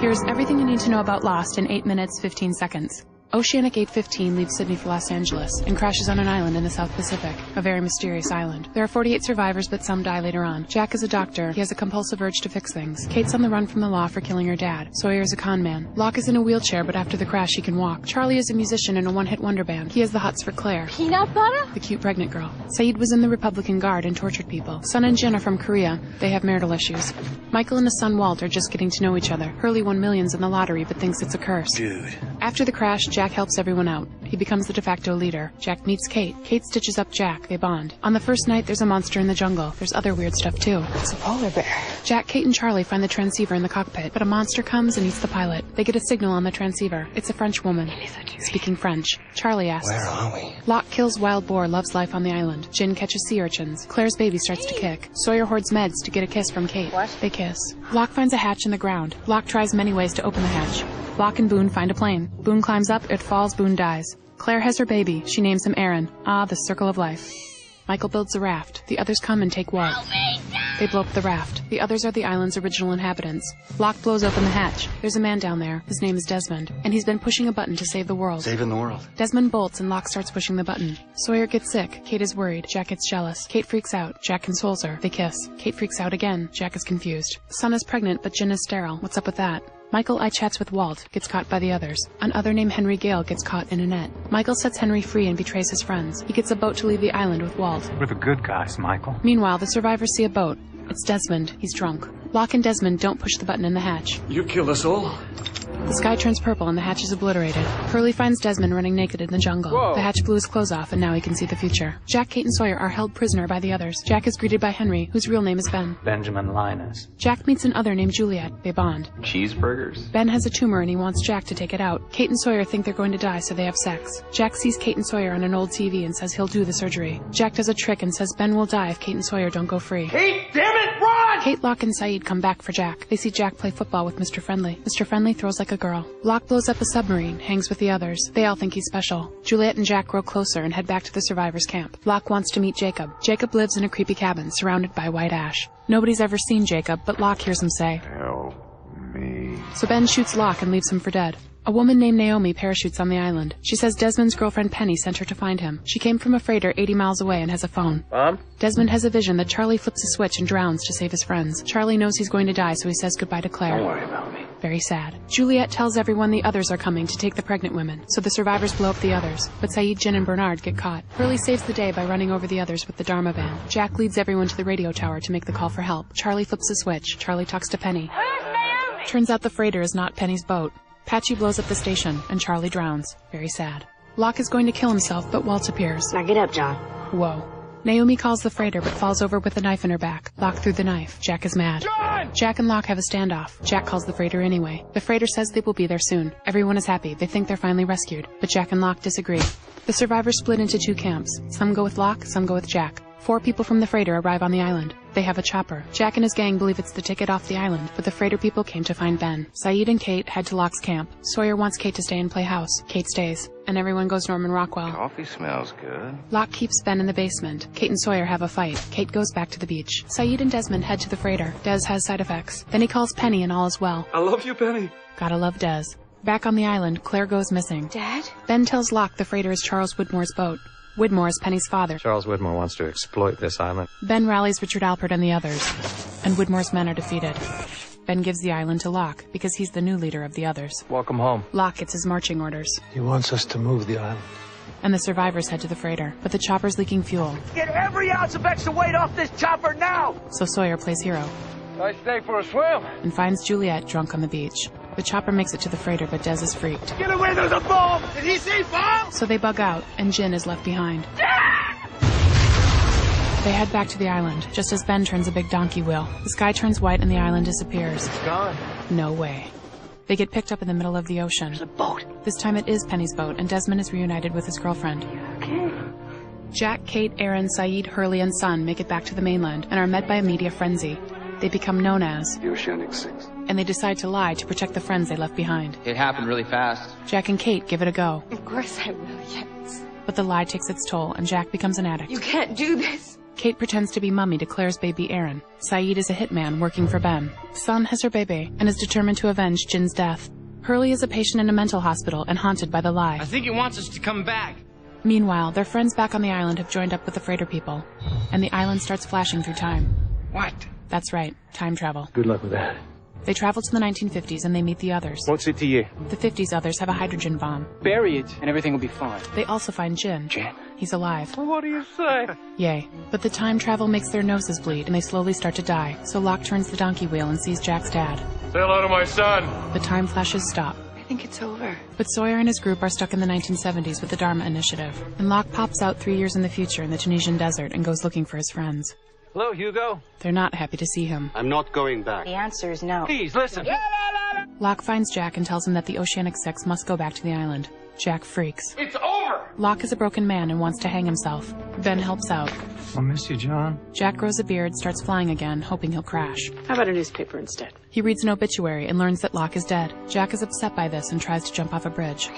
Here's everything you need to know about Lost in 8 minutes, 15 seconds. Oceanic 815 leaves Sydney for Los Angeles and crashes on an island in the South Pacific, a very mysterious island. There are 48 survivors, but some die later on. Jack is a doctor. He has a compulsive urge to fix things. Kate's on the run from the law for killing her dad. Sawyer is a con man. Locke is in a wheelchair, but after the crash he can walk. Charlie is a musician in a one-hit wonder band. He has the hots for Claire, peanut butter, the cute pregnant girl. Saeed was in the Republican Guard and tortured people. Sun and Jin are from Korea. They have marital issues. Michael and his son Walt are just getting to know each other. Hurley won millions in the lottery, but thinks it's a curse. Dude. After the crash, Jack helps everyone out. He becomes the de facto leader. Jack meets Kate. Kate stitches up Jack. They bond. On the first night, there's a monster in the jungle. There's other weird stuff, too. It's a polar bear. Jack, Kate, and Charlie find the transceiver in the cockpit, but a monster comes and eats the pilot. They get a signal on the transceiver. It's a French woman. Speaking French. Charlie asks, "Where are we?" Locke kills wild boar, loves life on the island. Jin catches sea urchins. Claire's baby starts to kick. Sawyer hoards meds to get a kiss from Kate. What? They kiss. Locke finds a hatch in the ground. Locke tries many ways to open the hatch. Locke and Boone find a plane. Boone climbs up, it falls, Boone dies. Claire has her baby. She names him Aaron. Ah, the circle of life. Michael builds a raft. The others come and take Walt. They blow up the raft. The others are the island's original inhabitants. Locke blows open the hatch. There's a man down there. His name is Desmond, and he's been pushing a button to save the world. Saving the world. Desmond bolts and Locke starts pushing the button. Sawyer gets sick. Kate is worried. Jack gets jealous. Kate freaks out. Jack consoles her. They kiss. Kate freaks out again. Jack is confused. Sun is pregnant, but Jin is sterile. What's up with that? Michael chats with Walt, gets caught by the others. An other named Henry Gale gets caught in a net. Michael sets Henry free and betrays his friends. He gets a boat to leave the island with Walt. We're the good guys, Michael. Meanwhile, the survivors see a boat. It's Desmond. He's drunk. Locke and Desmond don't push the button in the hatch. You killed us all? The sky turns purple and the hatch is obliterated. Hurley finds Desmond running naked in the jungle. Whoa. The hatch blew his clothes off and now he can see the future. Jack, Kate, and Sawyer are held prisoner by the others. Jack is greeted by Henry, whose real name is Ben. Benjamin Linus. Jack meets an other named Juliet. They bond. Cheeseburgers? Ben has a tumor and he wants Jack to take it out. Kate and Sawyer think they're going to die, so they have sex. Jack sees Kate and Sawyer on an old TV and says he'll do the surgery. Jack does a trick and says Ben will die if Kate and Sawyer don't go free. Kate, damn it, run! Kate, Locke, and Saeed come back for Jack. They see Jack play football with Mr. Friendly. Mr. Friendly throws like a girl. Locke blows up a submarine, hangs with the others. They all think he's special. Juliet and Jack grow closer and head back to the survivors' camp. Locke wants to meet Jacob. Jacob lives in a creepy cabin surrounded by white ash. Nobody's ever seen Jacob, but Locke hears him say, Help me. so Ben shoots Locke and leaves him for dead. A woman named Naomi parachutes on the island. She says Desmond's girlfriend Penny sent her to find him. She came from a freighter 80 miles away and has a phone. Mom? Desmond has a vision that Charlie flips a switch and drowns to save his friends. Charlie knows he's going to die, so he says goodbye to Claire. Don't worry about me. Very sad. Juliet tells everyone the others are coming to take the pregnant women, so the survivors blow up the others. But Saeed, Jin, and Bernard get caught. Hurley saves the day by running over the others with the Dharma van. Jack leads everyone to the radio tower to make the call for help. Charlie flips a switch. Charlie talks to Penny. Turns out the freighter is not Penny's boat. Patchy blows up the station, and Charlie drowns. Very sad. Locke is going to kill himself, but Walt appears. Now get up, John. Whoa. Naomi calls the freighter, but falls over with a knife in her back. Locke threw the knife. Jack is mad. John! Jack and Locke have a standoff. Jack calls the freighter anyway. The freighter says they will be there soon. Everyone is happy. They think they're finally rescued. But Jack and Locke disagree. The survivors split into two camps. Some go with Locke, some go with Jack. 4 people from the freighter arrive on the island. They have a chopper. Jack and his gang believe it's the ticket off the island, but the freighter people came to find Ben. Saeed and Kate head to Locke's camp. Sawyer wants Kate to stay and play house. Kate stays, and everyone goes Norman Rockwell. Coffee smells good. Locke keeps Ben in the basement. Kate and Sawyer have a fight. Kate goes back to the beach. Saeed and Desmond head to the freighter. Des has side effects. Then he calls Penny and all is well. I love you, Penny. Gotta love Des. Back on the island, Claire goes missing. Dad? Ben Ben tells Locke the freighter is Charles Widmore's boat. Widmore is Penny's father. Charles Widmore wants to exploit this island. Ben rallies Richard Alpert and the others, and Widmore's men are defeated. Ben gives the island to Locke, because he's the new leader of the others. Welcome home. Locke gets his marching orders, He wants us to move the island. and the survivors head to the freighter, but the chopper's leaking fuel, Get every ounce of extra weight off this chopper now! so Sawyer plays hero, Nice day for a swim. and finds Juliet drunk on the beach. The chopper makes it to the freighter, but Des is freaked. Get away, there's a bomb! Did he say bomb? So they bug out, and Jin is left behind. They head back to the island, just as Ben turns a big donkey wheel. The sky turns white and the island disappears. It's gone. No way. They get picked up in the middle of the ocean. There's a boat. This time it is Penny's boat, and Desmond is reunited with his girlfriend. Okay. Jack, Kate, Aaron, Saeed, Hurley, and Sun make it back to the mainland and are met by a media frenzy. They become known as The Oceanic 6. and they decide to lie to protect the friends they left behind. It happened really fast. Jack and Kate give it a go, Of course I will, yes. but the lie takes its toll, and Jack becomes an addict. You can't do this. Kate pretends to be Mummy to Claire's baby Aaron. Saeed is a hitman working for Ben. Sun has her baby and is determined to avenge Jin's death. Hurley is a patient in a mental hospital and haunted by the lie. I think he wants us to come back. Meanwhile, their friends back on the island have joined up with the freighter people, and the island starts flashing through time. What? That's right, time travel. Good luck with that. They travel to the 1950s and they meet the others. What's it to you? The 50s others have a hydrogen bomb. Bury it, and everything will be fine. They also find Jin. Jin? He's alive. What do you say? Yay. But the time travel makes their noses bleed and they slowly start to die, so Locke turns the donkey wheel and sees Jack's dad. Say hello to my son. The time flashes stop. I think it's over. But Sawyer and his group are stuck in the 1970s with the Dharma Initiative, and Locke pops out 3 years in the future in the Tunisian desert and goes looking for his friends. Hello, Hugo. They're not happy to see him. I'm not going back. The answer is no. Please, listen. Locke finds Jack and tells him that the Oceanic Six must go back to the island. Jack freaks. It's over! Locke is a broken man and wants to hang himself. Ben helps out. I'll miss you, John. Jack grows a beard, starts flying again, hoping he'll crash. How about a newspaper instead? He reads an obituary and learns that Locke is dead. Jack is upset by this and tries to jump off a bridge.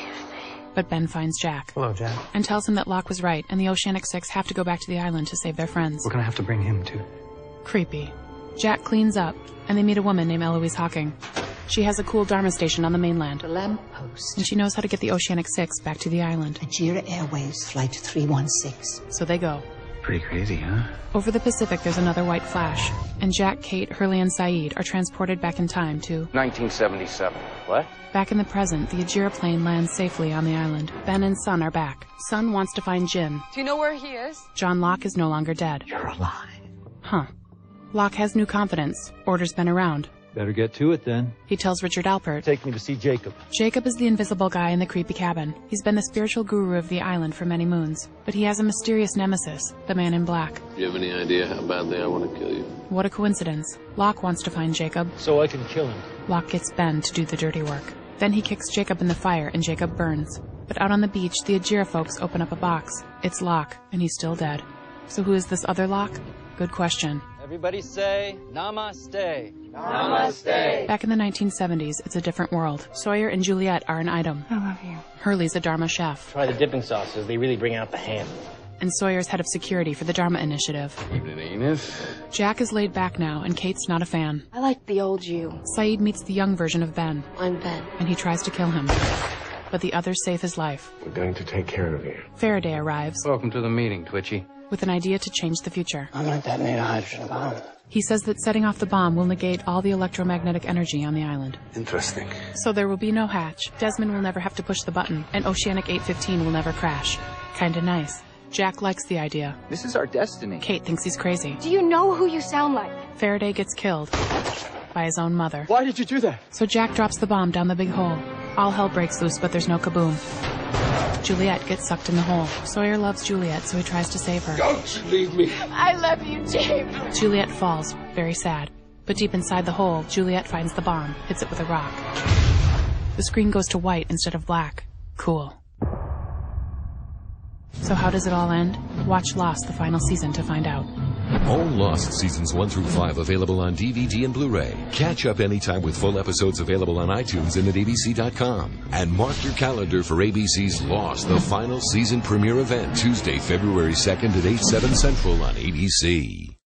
But Ben finds Jack. Hello, Jack. And tells him that Locke was right and the Oceanic Six have to go back to the island to save their friends. We're gonna have to bring him, too. Creepy. Jack cleans up, and they meet a woman named Eloise Hawking. She has a cool Dharma station on the mainland, The lamppost. and she knows how to get the Oceanic Six back to the island. Nigeria Airways Flight 316. So they go. Pretty crazy, huh? Over the Pacific, there's another white flash, and Jack, Kate, Hurley, and Saeed are transported back in time to... 1977. What? Back in the present, the Ajira plane lands safely on the island. Ben and Sun are back. Sun wants to find Jin. Do you know where he is? John Locke is no longer dead. You're alive. Huh. Locke has new confidence, orders Ben around. Better get to it, then. He tells Richard Alpert. Take me to see Jacob. Jacob is the invisible guy in the creepy cabin. He's been the spiritual guru of the island for many moons. But he has a mysterious nemesis, the man in black. Do you have any idea how badly I want to kill you? What a coincidence. Locke wants to find Jacob. So I can kill him. Locke gets Ben to do the dirty work. Then he kicks Jacob in the fire and Jacob burns. But out on the beach, the Ajira folks open up a box. It's Locke, and he's still dead. So who is this other Locke? Good question. Everybody say, Namaste. Namaste. Back in the 1970s, it's a different world. Sawyer and Juliet are an item. I love you. Hurley's a Dharma chef. Try the dipping sauces. They really bring out the ham. And Sawyer's head of security for the Dharma Initiative. Evening, Enos. Jack is laid back now, and Kate's not a fan. I like the old you. Saeed meets the young version of Ben, I'm Ben. and he tries to kill him. But the others save his life. We're going to take care of you. Faraday arrives Welcome to the meeting, Twitchy. with an idea to change the future. I'm gonna detonate a hydrogen bomb. He says that setting off the bomb will negate all the electromagnetic energy on the island. Interesting. So there will be no hatch, Desmond will never have to push the button, and Oceanic 815 will never crash. Kinda nice. Jack likes the idea. This is our destiny. Kate thinks he's crazy. Do you know who you sound like? Faraday gets killed by his own mother. Why did you do that? So Jack drops the bomb down the big hole. All hell breaks loose, but there's no kaboom. Juliet gets sucked in the hole. Sawyer loves Juliet, so he tries to save her. Don't leave me. I love you, James. Juliet falls, very sad. But deep inside the hole, Juliet finds the bomb, hits it with a rock. The screen goes to white instead of black. Cool. So how does it all end? Watch Lost, the final season, to find out. All Lost Seasons 1 through 5 available on DVD and Blu-ray. Catch up anytime with full episodes available on iTunes and at abc.com. And mark your calendar for ABC's Lost, the final season premiere event, Tuesday, February 2nd at 8/7 Central on ABC.